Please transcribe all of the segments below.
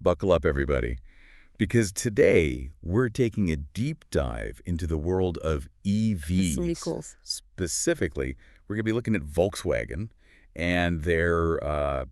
Buckle up, everybody, because today we're taking a deep dive into the world of EVs. Vehicles. Specifically, we're going to be looking at Volkswagen and their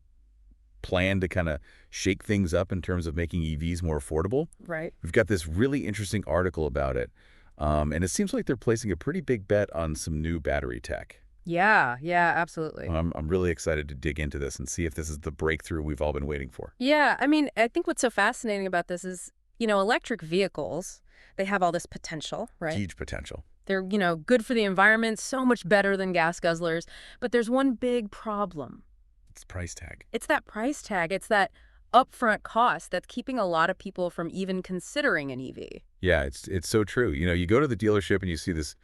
plan to kind of shake things up in terms of making EVs more affordable. Right. We've got this really interesting article about it, and it seems like they're placing a pretty big bet on some new battery tech. Yeah, absolutely. I'm really excited to dig into this and see if this is the breakthrough we've all been waiting for. Yeah, I mean, I think what's so fascinating about this is, electric vehicles, they have all this potential, right? Huge potential. They're, good for the environment, so much better than gas guzzlers. But there's one big problem. It's price tag. It's that price tag. It's that upfront cost that's keeping a lot of people from even considering an EV. Yeah, it's so true. You go to the dealership and you see this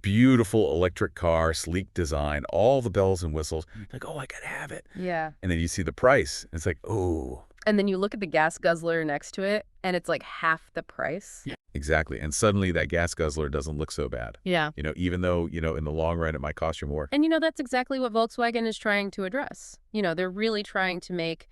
beautiful electric car, sleek design, all the bells and whistles. Like, oh, I gotta have it. Yeah. And then you see the price. And it's like, oh. And then you look at the gas guzzler next to it, and it's like half the price. Yeah. Exactly. And suddenly that gas guzzler doesn't look so bad. Yeah. Even though, in the long run, it might cost you more. And, that's exactly what Volkswagen is trying to address. They're really trying to make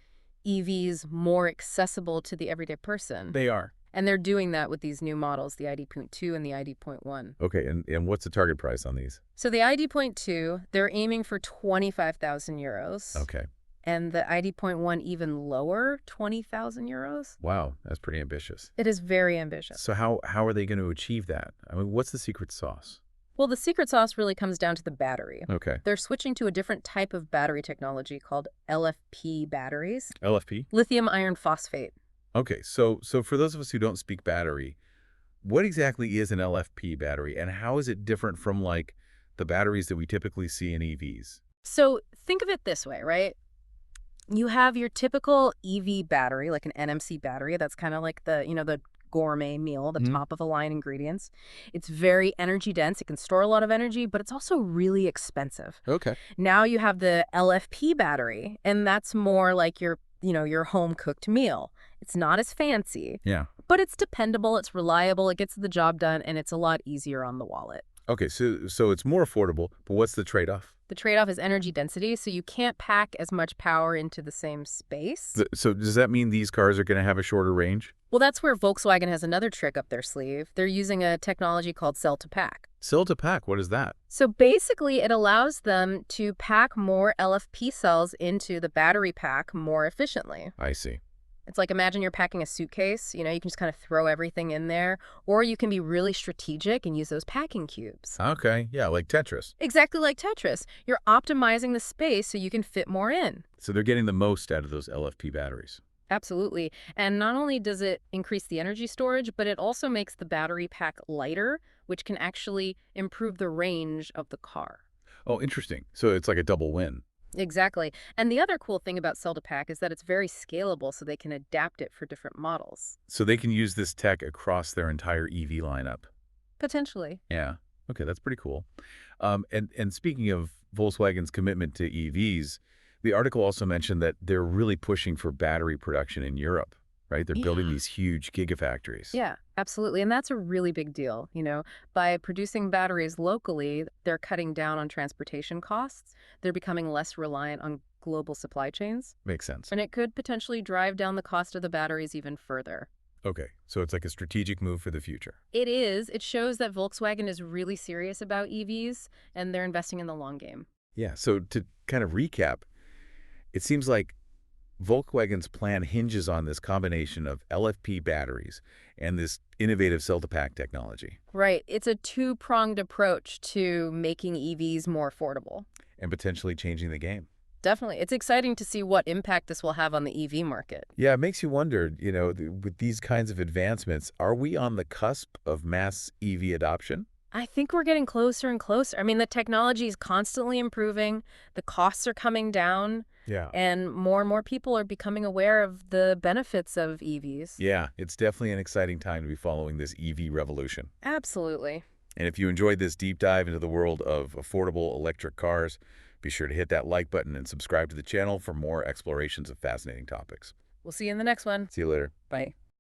EVs more accessible to the everyday person. They are. And they're doing that with these new models, the ID.2 and the ID.1. Okay, and what's the target price on these? So the ID.2, they're aiming for 25,000 euros. Okay. And the ID.1 even lower, 20,000 euros. Wow, that's pretty ambitious. It is very ambitious. So how are they going to achieve that? I mean, what's the secret sauce? Well, the secret sauce really comes down to the battery. Okay. They're switching to a different type of battery technology called LFP batteries. LFP? Lithium iron phosphate. Okay, so for those of us who don't speak battery, what exactly is an LFP battery, and how is it different from, like, the batteries that we typically see in EVs? So think of it this way, right? You have your typical EV battery, like an NMC battery. That's kind of like the gourmet meal, the top of the line ingredients. It's very energy dense. It can store a lot of energy, but it's also really expensive. Okay. Now you have the LFP battery, and that's more like your home cooked meal. It's not as fancy. Yeah. But it's dependable, it's reliable, it gets the job done, and it's a lot easier on the wallet. Okay, so it's more affordable, but what's the trade-off? The trade-off is energy density, so you can't pack as much power into the same space. So does that mean these cars are going to have a shorter range? Well, that's where Volkswagen has another trick up their sleeve. They're using a technology called cell-to-pack. Cell-to-pack, what is that? So basically, it allows them to pack more LFP cells into the battery pack more efficiently. I see. It's like, imagine you're packing a suitcase, you can just kind of throw everything in there, or you can be really strategic and use those packing cubes. Okay, yeah, like Tetris. Exactly like Tetris. You're optimizing the space so you can fit more in. So they're getting the most out of those LFP batteries. Absolutely. And not only does it increase the energy storage, but it also makes the battery pack lighter, which can actually improve the range of the car. Oh, interesting. So it's like a double win. Exactly. And the other cool thing about cell-to-pack is that it's very scalable, so they can adapt it for different models. So they can use this tech across their entire EV lineup. Potentially. Yeah. Okay, that's pretty cool. And speaking of Volkswagen's commitment to EVs, the article also mentioned that they're really pushing for battery production in Europe, right? They're building these huge gigafactories. Yeah, absolutely. And that's a really big deal. By producing batteries locally, they're cutting down on transportation costs. They're becoming less reliant on global supply chains. Makes sense. And it could potentially drive down the cost of the batteries even further. Okay, so it's like a strategic move for the future. It is. It shows that Volkswagen is really serious about EVs, and they're investing in the long game. Yeah, so to kind of recap, it seems like Volkswagen's plan hinges on this combination of LFP batteries and this innovative cell-to-pack technology. Right. It's a two-pronged approach to making EVs more affordable. And potentially changing the game. Definitely. It's exciting to see what impact this will have on the EV market. Yeah, it makes you wonder, with these kinds of advancements, are we on the cusp of mass EV adoption? I think we're getting closer and closer. I mean, the technology is constantly improving. The costs are coming down. Yeah. And more people are becoming aware of the benefits of EVs. Yeah, it's definitely an exciting time to be following this EV revolution. Absolutely. And if you enjoyed this deep dive into the world of affordable electric cars, be sure to hit that like button and subscribe to the channel for more explorations of fascinating topics. We'll see you in the next one. See you later. Bye.